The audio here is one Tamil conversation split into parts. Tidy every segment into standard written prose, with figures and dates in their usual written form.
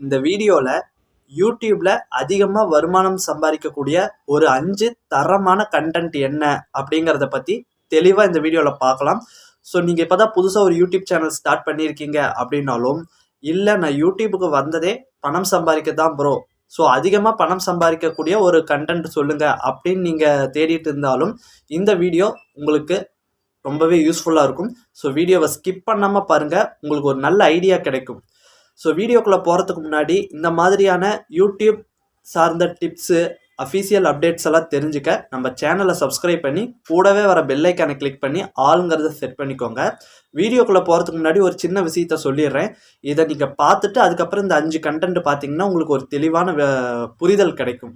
இந்த வீடியோவில் யூடியூப்பில் அதிகமாக வருமானம் சம்பாதிக்கக்கூடிய ஒரு 5 தரமான கண்டென்ட் என்ன அப்படிங்கிறத பற்றி தெளிவாக இந்த வீடியோவில் பார்க்கலாம். ஸோ நீங்கள் இப்போ தான் புதுசாக ஒரு யூடியூப் சேனல் ஸ்டார்ட் பண்ணியிருக்கீங்க அப்படின்னாலும், இல்லை நான் யூடியூபுக்கு வந்ததே பணம் சம்பாதிக்க தான் ப்ரோ, ஸோ அதிகமாக பணம் சம்பாதிக்கக்கூடிய ஒரு கண்டென்ட் சொல்லுங்கள் அப்படின்னு நீங்கள் தேடிட்டு இருந்தாலும் இந்த வீடியோ உங்களுக்கு ரொம்பவே யூஸ்ஃபுல்லாக இருக்கும். ஸோ வீடியோவை ஸ்கிப் பண்ணாமல் பாருங்கள், உங்களுக்கு ஒரு நல்ல ஐடியா கிடைக்கும். ஸோ வீடியோக்குள்ளே போகிறதுக்கு முன்னாடி இந்த மாதிரியான யூடியூப் சார்ந்த டிப்ஸு, அஃபீஷியல் அப்டேட்ஸ் எல்லாம் தெரிஞ்சுக்க நம்ம சேனலை சப்ஸ்கிரைப் பண்ணி கூடவே வர பெல்லைக்கானை கிளிக் பண்ணி ஆளுங்கிறத செட் பண்ணிக்கோங்க. வீடியோக்குள்ளே போகிறதுக்கு முன்னாடி ஒரு சின்ன விஷயத்த சொல்லிடுறேன். இதை நீங்கள் பார்த்துட்டு அதுக்கப்புறம் இந்த 5 கண்டென்ட் பார்த்தீங்கன்னா உங்களுக்கு ஒரு தெளிவான புரிதல் கிடைக்கும்.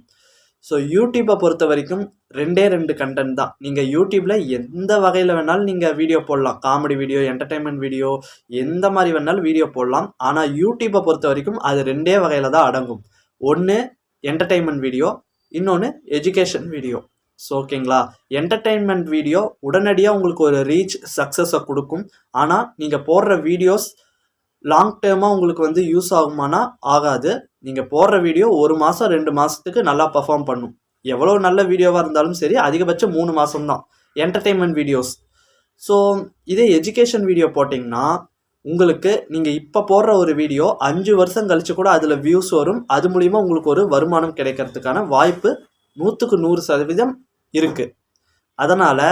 ஸோ யூடியூப்பை பொறுத்த வரைக்கும் 2 கண்டென்ட் தான். நீங்கள் யூடியூப்பில் எந்த வகையில் வேணாலும் நீங்கள் வீடியோ போடலாம். காமெடி வீடியோ, என்டர்டைன்மெண்ட் வீடியோ, எந்த மாதிரி வேணாலும் வீடியோ போடலாம். ஆனால் யூடியூப்பை பொறுத்த வரைக்கும் அது 2 வகையில் தான் அடங்கும். ஒன்று என்டர்டைன்மெண்ட் வீடியோ, இன்னொன்று எஜுகேஷன் வீடியோ. ஸோ ஓகேங்களா, என்டர்டைன்மெண்ட் வீடியோ உடனடியாக உங்களுக்கு ஒரு ரீச் சக்ஸஸை கொடுக்கும். ஆனால் நீங்கள் போடுற வீடியோஸ் லாங் டேர்மாக உங்களுக்கு யூஸ் ஆகுமானா ஆகாது. நீங்கள் போடுற வீடியோ 1 மாதம் 2 மாதத்துக்கு நல்லா பர்ஃபார்ம் பண்ணும். எவ்வளோ நல்ல வீடியோவாக இருந்தாலும் சரி, அதிகபட்சம் 3 மாதம் தான் என்டர்டைன்மெண்ட் வீடியோஸ். ஸோ இதே எஜுகேஷன் வீடியோ போட்டிங்கன்னா உங்களுக்கு நீங்கள் இப்போ போடுற ஒரு வீடியோ 5 வருஷம் கழித்து கூட அதில் வியூஸ் வரும். அது மூலிமா உங்களுக்கு ஒரு வருமானம் கிடைக்கிறதுக்கான வாய்ப்பு 100க்கு 100% இருக்குது. அதனால்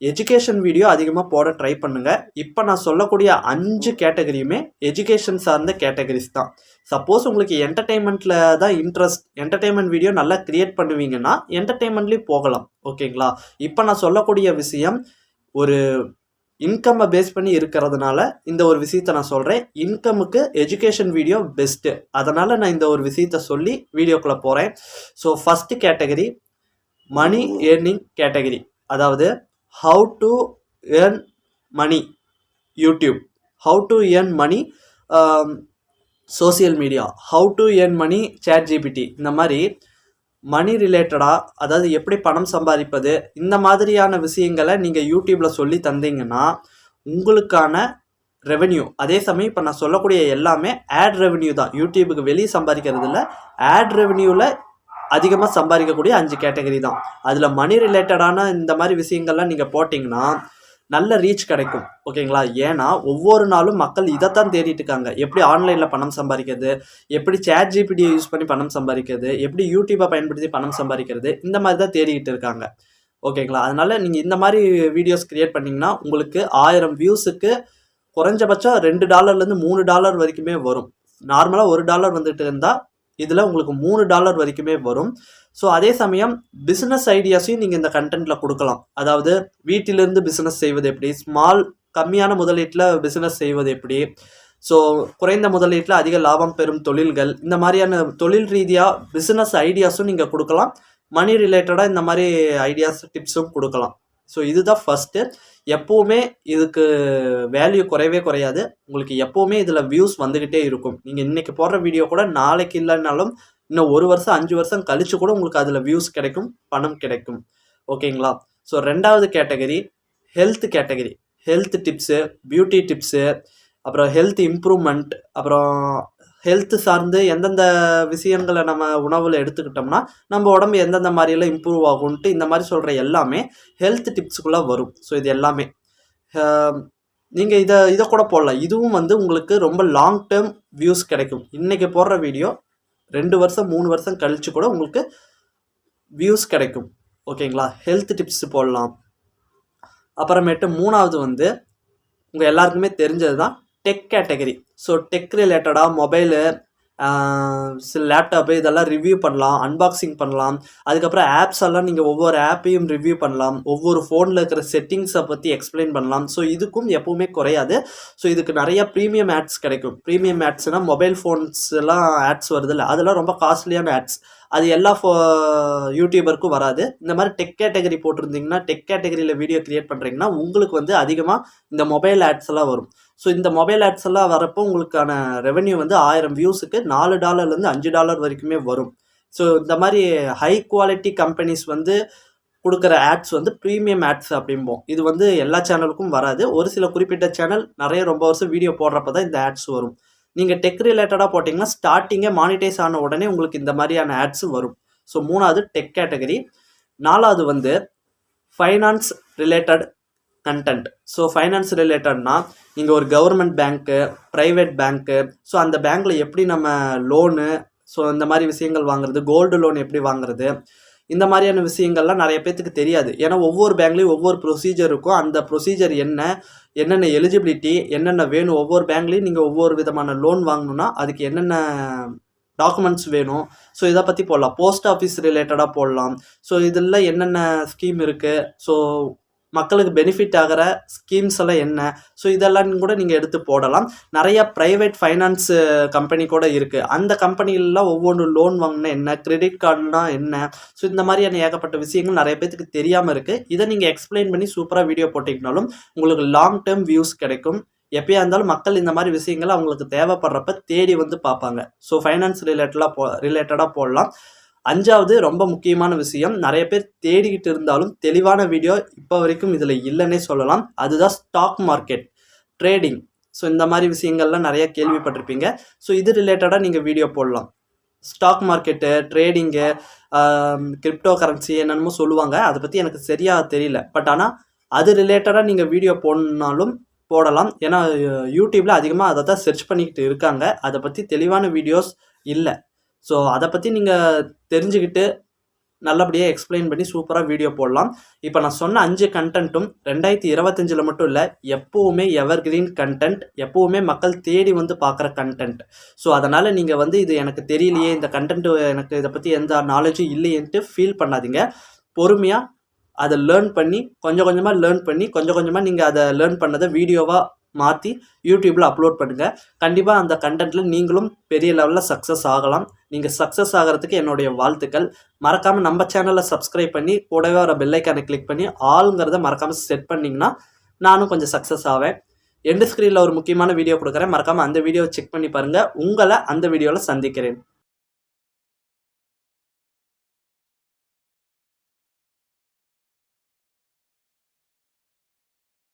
எஜுகேஷன் வீடியோ அதிகமாக போட ட்ரை பண்ணுங்கள். இப்போ நான் சொல்லக்கூடிய 5 கேட்டகரியுமே எஜுகேஷன் சார்ந்த கேட்டகரிஸ் தான். சப்போஸ் உங்களுக்கு என்டர்டெயின்மெண்ட்டில் தான் இன்ட்ரெஸ்ட், என்டர்டெயின்மெண்ட் வீடியோ நல்லா க்ரியேட் பண்ணுவீங்கன்னா என்டர்டெயின்மெண்ட்லேயும் போகலாம். ஓகேங்களா, இப்போ நான் சொல்லக்கூடிய விஷயம் ஒரு இன்கம்மை பேஸ் பண்ணி இருக்கிறதுனால இந்த ஒரு விஷயத்தை நான் சொல்கிறேன். இன்கமுக்கு எஜுகேஷன் வீடியோ பெஸ்ட்டு. அதனால் நான் இந்த ஒரு விஷயத்தை சொல்லி வீடியோக்குள்ளே போகிறேன். So first category money earning category. அதாவது how to earn money YouTube, how to earn money social media, how to earn money ChatGPT. இந்த மாதிரி மணி ரிலேட்டடாக, அதாவது எப்படி பணம் சம்பாதிப்பது, இந்த மாதிரியான விஷயங்களை நீங்கள் யூடியூப்பில் சொல்லி தந்தீங்கன்னா உங்களுக்கான ரெவென்யூ. அதே சமயம் இப்போ நான் சொல்லக்கூடிய எல்லாமே ஆட் ரெவென்யூ தான். யூடியூபுக்கு வெளியே சம்பாதிக்கிறது இல்லை, ஆட் ரெவென்யூவில் அதிகமாக சம்பாதிக்கக்கூடிய 5 கேட்டகரி தான். அதில் மணி ரிலேட்டடான இந்த மாதிரி விஷயங்கள்லாம் நீங்கள் போட்டிங்கன்னா நல்ல ரீச் கிடைக்கும். ஓகேங்களா, ஏன்னா ஒவ்வொரு நாளும் மக்கள் இதைத்தான் தேடிட்டு இருக்காங்க. எப்படி ஆன்லைனில் பணம் சம்பாதிக்கிறது, எப்படி ChatGPT யூஸ் பண்ணி பணம் சம்பாதிக்கிறது, எப்படி யூடியூப்பை பயன்படுத்தி பணம் சம்பாதிக்கிறது, இந்த மாதிரி தான் தேடிக்கிட்டு இருக்காங்க. ஓகேங்களா, அதனால் நீங்கள் இந்த மாதிரி வீடியோஸ் க்ரியேட் பண்ணிங்கன்னா உங்களுக்கு 1000 வியூஸுக்கு குறைஞ்சபட்சம் $2லேருந்து $3 வரைக்குமே வரும். நார்மலாக $1 வந்துட்டு இருந்தால் இதில் உங்களுக்கு $3 வரைக்குமே வரும். ஸோ அதே சமயம் பிஸ்னஸ் ஐடியாஸையும் நீங்கள் இந்த கண்டென்ட்டில் கொடுக்கலாம். அதாவது வீட்டிலிருந்து பிஸ்னஸ் செய்வது எப்படி, கம்மியான முதலீட்டில் பிஸ்னஸ் செய்வது எப்படி, ஸோ குறைந்த முதலீட்டில் அதிக லாபம் பெறும் தொழில்கள், இந்த மாதிரியான தொழில் ரீதியாக பிஸ்னஸ் ஐடியாஸும் நீங்கள் கொடுக்கலாம். மணி ரிலேட்டடாக இந்த மாதிரி ஐடியாஸ் டிப்ஸும் கொடுக்கலாம். ஸோ இதுதான் ஃபஸ்ட்டு. எப்போவுமே இதுக்கு வேல்யூ குறையவே குறையாது. உங்களுக்கு எப்போவுமே இதில் வியூஸ் வந்துக்கிட்டே இருக்கும். நீங்கள் இன்றைக்கி போடுற வீடியோ கூட நாளைக்கு இல்லைனாலும் இன்னும் 1 வருஷம் 5 வருஷம் கழித்து கூட உங்களுக்கு அதில் வியூஸ் கிடைக்கும், பணம் கிடைக்கும். ஓகேங்களா, ஸோ 2வது category health category. Health tips, beauty tips, அப்புறம் ஹெல்த் இம்ப்ரூவ்மெண்ட், அப்புறம் ஹெல்த்து சார்ந்து எந்தெந்த விஷயங்களை நம்ம உணவில் எடுத்துக்கிட்டோம்னா நம்ம உடம்பு எந்தெந்த மாதிரியெல்லாம் இம்ப்ரூவ் ஆகும்ன்ட்டு இந்த மாதிரி சொல்கிற எல்லாமே ஹெல்த் டிப்ஸுக்குள்ளே வரும். ஸோ இது எல்லாமே நீங்கள் இதை கூட போடலாம். இதுவும் உங்களுக்கு ரொம்ப லாங் டேர்ம் வியூஸ் கிடைக்கும். இன்றைக்கி போடுற வீடியோ 2 வருஷம் 3 வருஷம் கழித்து கூட உங்களுக்கு வியூஸ் கிடைக்கும். ஓகேங்களா, ஹெல்த் டிப்ஸ் போடலாம். அப்புறமேட்டு 3வது உங்கள் எல்லாருக்குமே தெரிஞ்சது தான் டெக் கேட்டகரி. ஸோ டெக் ரிலேட்டடாக மொபைலு, சில லேப்டாப்பு இதெல்லாம் ரிவ்யூ பண்ணலாம், அன்பாக்சிங் பண்ணலாம். அதுக்கப்புறம் ஆப்ஸ் எல்லாம் நீங்கள் ஒவ்வொரு ஆப்பையும் ரிவ்யூ பண்ணலாம், ஒவ்வொரு ஃபோனில் இருக்கிற செட்டிங்ஸை பற்றி எக்ஸ்பிளைன் பண்ணலாம். ஸோ இதுக்கும் எப்போவுமே குறையாது. ஸோ இதுக்கு நிறையா ப்ரீமியம் ஆட்ஸ் கிடைக்கும். ப்ரீமியம் ஆட்ஸ்னால் மொபைல் ஃபோன்ஸ் எல்லாம் ஆட்ஸ் வருது இல்லை, அதெல்லாம் ரொம்ப காஸ்ட்லியான ஆட்ஸ். அது எல்லா யூடியூபருக்கும் வராது. இந்த மாதிரி டெக் கேட்டகரி போட்டிருந்தீங்கன்னா, டெக் கேட்டகரியில் வீடியோ க்ரியேட் பண்ணுறீங்கன்னா உங்களுக்கு அதிகமாக இந்த மொபைல் ஆட்ஸ் எல்லாம் வரும். ஸோ இந்த மொபைல் ஆட்ஸ் எல்லாம் வரப்போ உங்களுக்கான ரெவென்யூ 1000 வியூஸுக்கு $4லேருந்து $5 வரைக்குமே வரும். ஸோ இந்த மாதிரி ஹை குவாலிட்டி கம்பெனிஸ் கொடுக்குற ஆட்ஸ் ப்ரீமியம் ஆட்ஸ் அப்படிம்போம். இது எல்லா சேனலுக்கும் வராது. ஒரு சில குறிப்பிட்ட சேனல் நிறைய ரொம்ப வருஷம் வீடியோ போடுறப்ப தான் இந்த ஆட்ஸ் வரும். நீங்கள் டெக் ரிலேட்டடாக போட்டிங்கன்னா ஸ்டார்டிங்கே மானிட்டைஸ் ஆன உடனே உங்களுக்கு இந்த மாதிரியான ஆட்ஸ் வரும். ஸோ 3வது டெக் கேட்டகரி. 4வது வந்து finance related content. So finance ரிலேட்டட்னா நீங்கள் ஒரு கவர்மெண்ட் பேங்க்கு, ப்ரைவேட் பேங்க்கு, ஸோ அந்த பேங்க்கில் எப்படி நம்ம லோனு, ஸோ இந்த மாதிரி விஷயங்கள் வாங்குறது, கோல்டு லோன் எப்படி வாங்குறது, இந்த மாதிரியான விஷயங்கள்லாம் நிறைய பேர்த்துக்கு தெரியாது. ஏன்னா ஒவ்வொரு பேங்க்லேயும் ஒவ்வொரு ப்ரொசீஜர் இருக்கும். அந்த ப்ரொசீஜர் என்னென்ன எலிஜிபிலிட்டி, என்னென்ன வேணும், ஒவ்வொரு பேங்க்லேயும் நீங்கள் ஒவ்வொரு விதமான லோன் வாங்கணுன்னா அதுக்கு என்னென்ன டாக்குமெண்ட்ஸ் வேணும். ஸோ இதை பற்றி போடலாம். போஸ்ட் ஆஃபீஸ் ரிலேட்டடாக போடலாம். ஸோ இதில் என்னென்ன ஸ்கீம் இருக்குது, ஸோ மக்களுக்கு பெனிஃபிட் ஆகிற ஸ்கீம்ஸ் எல்லாம் என்ன, ஸோ இதெல்லாம் கூட நீங்கள் எடுத்து போடலாம். நிறையா ப்ரைவேட் ஃபைனான்ஸ் கம்பெனி கூட இருக்குது. அந்த கம்பெனிலாம் ஒவ்வொன்று லோன் வாங்கினா என்ன, கிரெடிட் கார்டுனா என்ன, ஸோ இந்த மாதிரியான ஏகப்பட்ட விஷயங்கள் நிறைய பேருக்கு தெரியாமல் இருக்குது. இதை நீங்கள் எக்ஸ்பிளைன் பண்ணி சூப்பராக வீடியோ போட்டிங்கனாலும் உங்களுக்கு லாங் டேர்ம் வியூஸ் கிடைக்கும். எப்பயா இருந்தாலும் மக்கள் இந்த மாதிரி விஷயங்கள் அவங்களுக்கு தேவைப்படுறப்ப தேடி வந்து பார்ப்பாங்க. ஸோ ஃபைனான்ஸ் ரிலேட்டடாக போடலாம். 5வது ரொம்ப முக்கியமான விஷயம், நிறைய பேர் தேடிக்கிட்டு இருந்தாலும் தெளிவான வீடியோ இப்போ வரைக்கும் இதில் இல்லைன்னே சொல்லலாம். அதுதான் ஸ்டாக் மார்க்கெட் ட்ரேடிங். ஸோ இந்த மாதிரி விஷயங்கள்லாம் நிறைய கேள்விப்பட்டிருப்பீங்க. ஸோ இது ரிலேட்டடாக நீங்கள் வீடியோ போடலாம். Stock market, trading, crypto currency என்னென்னமோ சொல்லுவாங்க. அதை பற்றி எனக்கு சரியாக தெரியல. பட் ஆனால் அது ரிலேட்டடாக நீங்கள் வீடியோ போடணுன்னாலும் போடலாம். ஏன்னா யூடியூப்பில் அதிகமாக அதை தான் சர்ச் பண்ணிக்கிட்டு இருக்காங்க. அதை பற்றி தெளிவான வீடியோஸ் இல்லை. ஸோ அதை பற்றி நீங்கள் தெரிஞ்சுக்கிட்டு நல்லபடியாக எக்ஸ்பிளைன் பண்ணி சூப்பராக வீடியோ போடலாம். இப்போ நான் சொன்ன 5 கண்டென்ட்டும் 2025 மட்டும் இல்லை, எப்போவுமே எவர்கிரீன் கண்டென்ட், எப்போவுமே மக்கள் தேடி வந்து பார்க்குற கண்டென்ட். ஸோ அதனால் நீங்கள் வந்து இது எனக்கு தெரியலையே, இந்த கண்டென்ட் எனக்கு இதை பற்றி எந்த நாலேஜும் இல்லையேன்ட்டு ஃபீல் பண்ணாதீங்க. பொறுமையாக அதை லேர்ன் பண்ணி கொஞ்சம் கொஞ்சமாக நீங்கள் அதை லேர்ன் பண்ணதை வீடியோவாக மாற்றி யூடியூப்பில் அப்லோட் பண்ணுங்கள். கண்டிப்பாக அந்த கண்டென்ட்டில் நீங்களும் பெரிய லெவலில் சக்ஸஸ் ஆகலாம். நீங்கள் சக்ஸஸ் ஆகிறதுக்கு என்னுடைய வாழ்த்துக்கள். மறக்காமல் நம்ம சேனலில் சப்ஸ்கிரைப் பண்ணி கூடவே வர பெல் ஐக்கானை கிளிக் பண்ணி ஆளுங்கிறத மறக்காமல் செட் பண்ணிங்கன்னா நானும் கொஞ்சம் சக்ஸஸ் ஆவேன். எண்டு ஸ்க்ரீனில் ஒரு முக்கியமான வீடியோ கொடுக்குறேன். மறக்காமல் அந்த வீடியோவை செக் பண்ணி பாருங்கள். உங்களை அந்த வீடியோவில் சந்திக்கிறேன்.